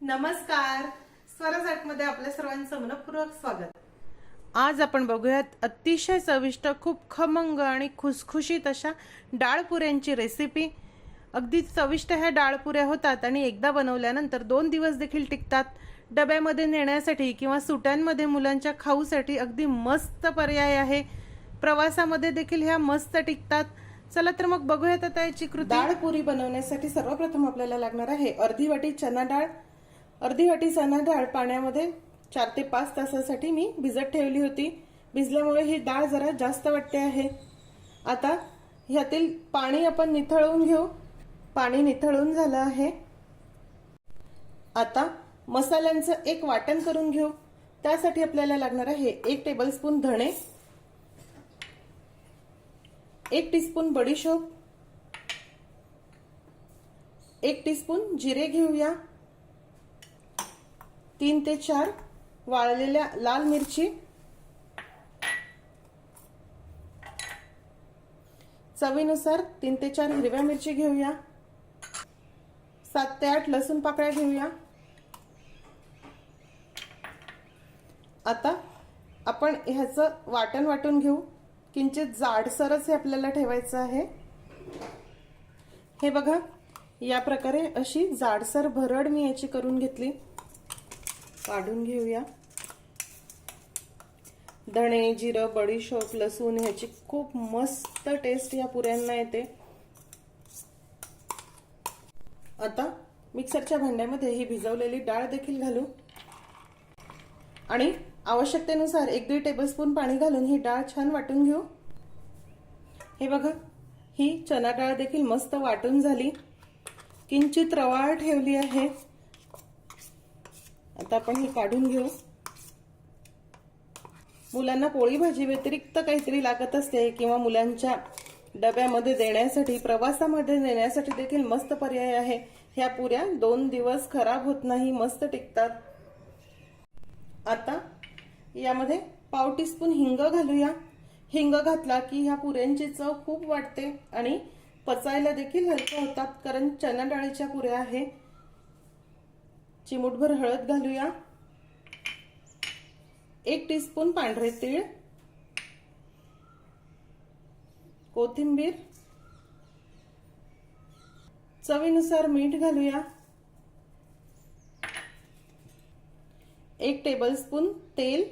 नमस्कार, स्वराजमध्ये आपल्या सर्वांचं मनपूर्वक स्वागत। आज आपण बघूयात अतिशय चविष्ट, खूप खमंग आणि खुसखुशीत अशा डाळपुऱ्यांची रेसिपी। अगदी चविष्ट ह्या डाळपुऱ्या होतात आणि एकदा बनवल्यानंतर 2 दिवस देखील टिकतात। डब्यामध्ये नेण्यासाठी किंवा सुट्यांमध्ये मुलांच्या खाऊसाठी अगदी मस्त पर्याय आहे। प्रवासामध्ये देखील ह्या मस्त टिकतात। चला तर मग बघूयात आता याची कृती। डाळपुरी बनवण्यासाठी सर्वप्रथम आपल्याला लागणार आहे अर्धी वाटी चना डाळ। अर्धी वाटी चना डाळ पाण्यामध्ये 4 ते 5 तासासाठी मी भिजत ठेवली होती। भिजल्यामुळे ही डाळ जरा जास्त वाटते आहे। आता ह्यातील पाणी आपण निथळवून घेऊ। पाणी निथळून झालं आहे। आता मसाल्यांचं एक वाटण करून घेऊ। त्यासाठी आपल्याला लागणार आहे 1 टेबलस्पून धणे, 1 टीस्पून बडीशोप, 1 टीस्पून जिरे घेऊया, 3 ते 4 वाळलेल्या लाल मिरची, चवीनुसार 3 ते 4 हिरव्या मिरची घेऊया, 7 ते 8 लसूण पाकळ्या घेऊया। आता आपण ह्याचं वाटण वाटून घेऊ। किंचित जाडसरच हे आपल्याला ठेवायचं आहे। हे बघा, या प्रकारे अशी जाडसर भरड मी याची करून घेतली। काढून घेऊया। धणे, जिरं, बडीशोप, लसूण ह्याची खूप मस्त टेस्ट या पुऱ्यांना येते। आता मिक्सरच्या भांड्यामध्ये ही भिजवलेली डाळ देखील घालू आणि आवश्यकतेनुसार 1-1.5 टेबलस्पून पाणी घालून ही डाळ छान वाटून घेऊ। हे बघा, ही चना डाळ देखील मस्त वाटून झाली। किंचित रवाळ ठेवली आहे। आता आपण ही काढून घेऊ। मुलांना पोळी भाजी व्यतिरिक्त काहीतरी लागत असते किंवा मुलांच्या डब्यामध्ये देण्यासाठी, प्रवासामध्ये देण्यासाठी देखील मस्त पर्याय आहे। ह्या पुऱ्या 2 दिवस खराब होत नाही, मस्त टिकतात। आता यामध्ये पाव टीस्पून हिंग घालूया। हिंग घातला की ह्या पुऱ्यांची चव खूप वाढते आणि पचायला देखील हलक्या होतात, कारण चना डाळीच्या पुऱ्या आहे। चिमूटभर हळद घालूया, 1 टीस्पून पांढरे तीळ, कोथिंबीर, चवीनुसार मीठ घालूया, 1 टेबलस्पून तेल,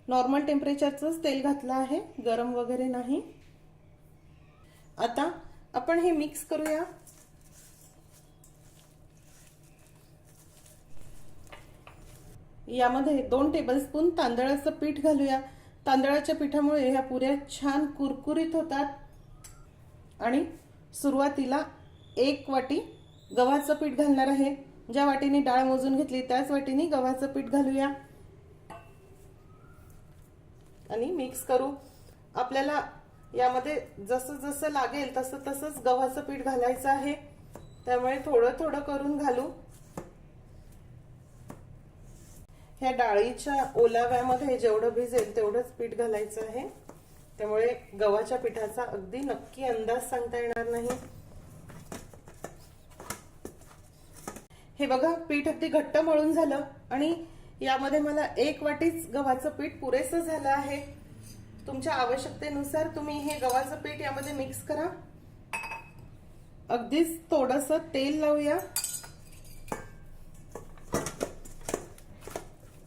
नॉर्मल टेम्परेचरचंच तेल घातलं आहे, गरम वगैरे नाही। आता आपण हे मिक्स करूया। यामध्ये 2 टेबलस्पून तांदळाचं पीठ घालूया। तांदळाच्या पिठामुळे ह्या पुऱ्या छान कुरकुरीत होतात। आणि सुरुवातीला 1 वाटी गव्हाचं पीठ घालणार आहे। ज्या वाटीने डाळ मोजून घेतली त्याच वाटीने गव्हाचं पीठ घालूया आणि मिक्स करू। आपल्याला यामध्ये जसं जसं लागेल तसं तसंच गव्हाचं पीठ घालायचं आहे, त्यामुळे थोडं थोडं करून घालू। ह्या डाळीच्या ओलाव्यामध्ये जेवढं भिजेल तेवढंच पीठ घालायचं आहे, त्यामुळे गव्हाच्या पिठाचा अगदी नक्की अंदाज सांगता येणार नाही। हे बघा, पीठ अगदी घट्ट मळून झालं आणि यामध्ये मला 1 वाटीच गव्हाचं पीठ पुरेसं झालं आहे। तुमच्या आवश्यकतेनुसार तुम्ही हे गव्हाचं पीठ यामध्ये मिक्स करा। अगदीच थोडंसं तेल लावूया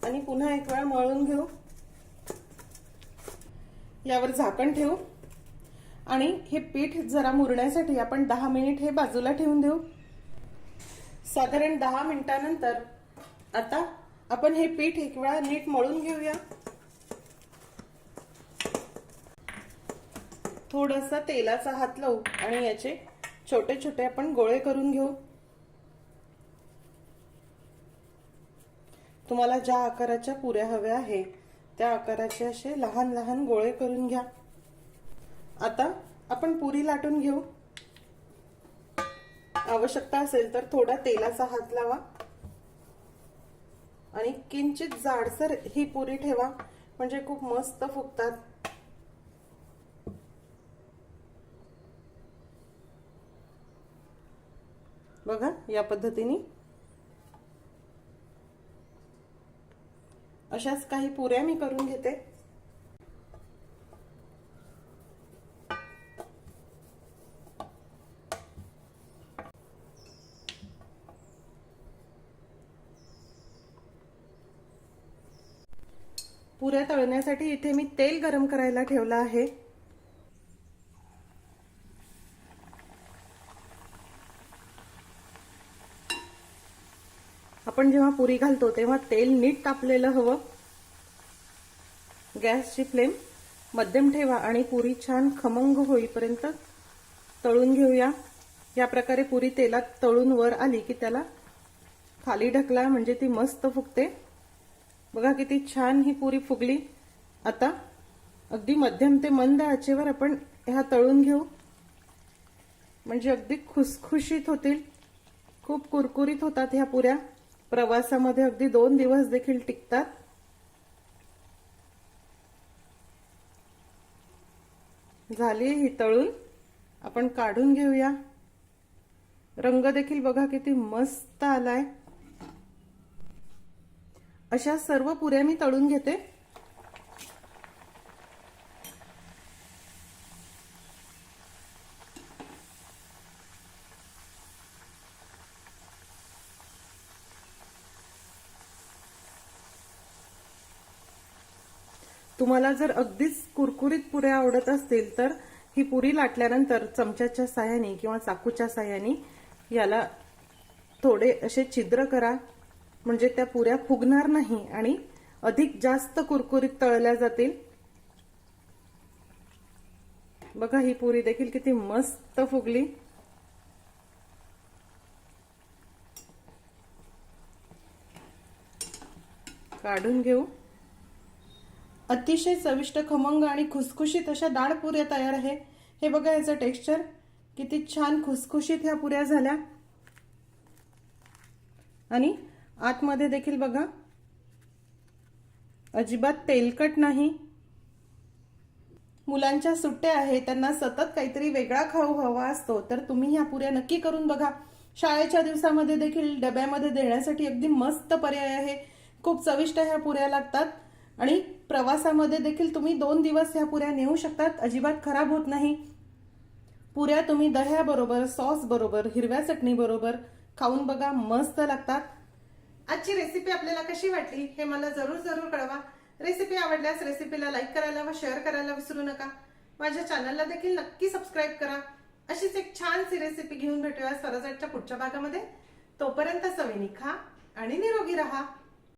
आणि पुन्हा 1 वेळा मळून घेऊ। यावर झाकण ठेवू आणि हे पीठ जरा मुरण्यासाठी आपण 10 मिनिट हे बाजूला ठेवून देऊ। साधारण 10 मिनिटांनंतर आता आपण हे पीठ 1 वेळा नीट मळून घेऊया। थोडासा तेलाचा हात लावू आणि याचे छोटे छोटे आपण गोळे करून घेऊ। तुम्हाला ज्या आकाराच्या पुऱ्या हव्या आहे त्या आकाराचे असे लहान लहान गोळे करून घ्या। आता आपण पुरी लाटून घेऊ। आवश्यकता असेल तर थोडा तेलाचा हात लावा आणि किंचित जाडसर ही पुरी ठेवा, म्हणजे खूप मस्त फुगतात। बघा, या पद्धतीने अशाच काही पुऱ्या मी करून घेते। पुऱ्या तळण्यासाठी इथे मी तेल गरम करायला ठेवलं आहे। आपण जेव्हा पुरी घालतो तेव्हा तेल नीट तापलेलं हवं। गॅसची फ्लेम मध्यम ठेवा आणि पुरी छान खमंग होईपर्यंत तळून घेऊया। या प्रकारे पुरी तेलात तळून वर आली की त्याला खाली ढकला, म्हणजे ती मस्त फुगते। बघा किती छान ही पुरी फुगली। आता अगदी मध्यम ते मंद आचेवर आपण ह्या तळून घेऊ, म्हणजे अगदी खुसखुशीत होतील। खूप कुरकुरीत होतात ह्या पुऱ्या, प्रवासामध्ये अगदी 2 दिवस देखील टिकतात। झाली ही तळून, आपण काढून घेऊया। रंग देखील बघा किती मस्त आलाय। अशा सर्व पुऱ्या मी तळून घेते। तुम्हाला जर अगदीच कुरकुरीत पुऱ्या आवडत असतील तर ही पुरी लाटल्यानंतर चमच्याच्या साहाय्याने किंवा चाकूच्या साहाय्याने याला थोडे असे छिद्र करा, म्हणजे त्या पुऱ्या फुगणार नाही आणि अधिक जास्त कुरकुरीत तळल्या जातील। बघा ही पुरी देखील किती मस्त फुगली। काढून घेऊ। अतिशय चविष्ट, खमंग आणि खुसखुशीत अशा डाळ पुऱ्या तयार आहे। हे बघा याचं टेक्स्चर किती छान खुसखुशीत ह्या पुऱ्या झाल्या आणि आतमध्ये देखील बघा अजिबात तेलकट नाही। मुलांच्या सुट्ट्या आहे, त्यांना सतत काहीतरी वेगळा खाऊ हवा असतो, तर तुम्ही ह्या पुऱ्या नक्की करून बघा। शाळेच्या दिवसामध्ये देखील डब्यामध्ये देण्यासाठी अगदी मस्त पर्याय आहे। खूप चविष्ट ह्या पुऱ्या लागतात आणि प्रवासामध्ये देखील तुम्ही 2 दिवस ह्या पुऱ्या नेऊ शकतात, अजिबात खराब होत नाही। पुऱ्या तुम्ही दह्याबरोबर, सॉस बरोबर, हिरव्या चटणी बरोबर खाऊन बघा, मस्त लागतात। आजची रेसिपी आपल्याला कशी वाटली हे मला जरूर कळवा। रेसिपी आवडल्यास रेसिपीला लाईक करायला व शेअर करायला विसरू नका। माझ्या चॅनलला देखील नक्की सबस्क्राईब करा। अशीच एक छानशी रेसिपी घेऊन भेटूया स्वराजच्या पुढच्या भागामध्ये। तोपर्यंत चवीने खा आणि निरोगी राहा।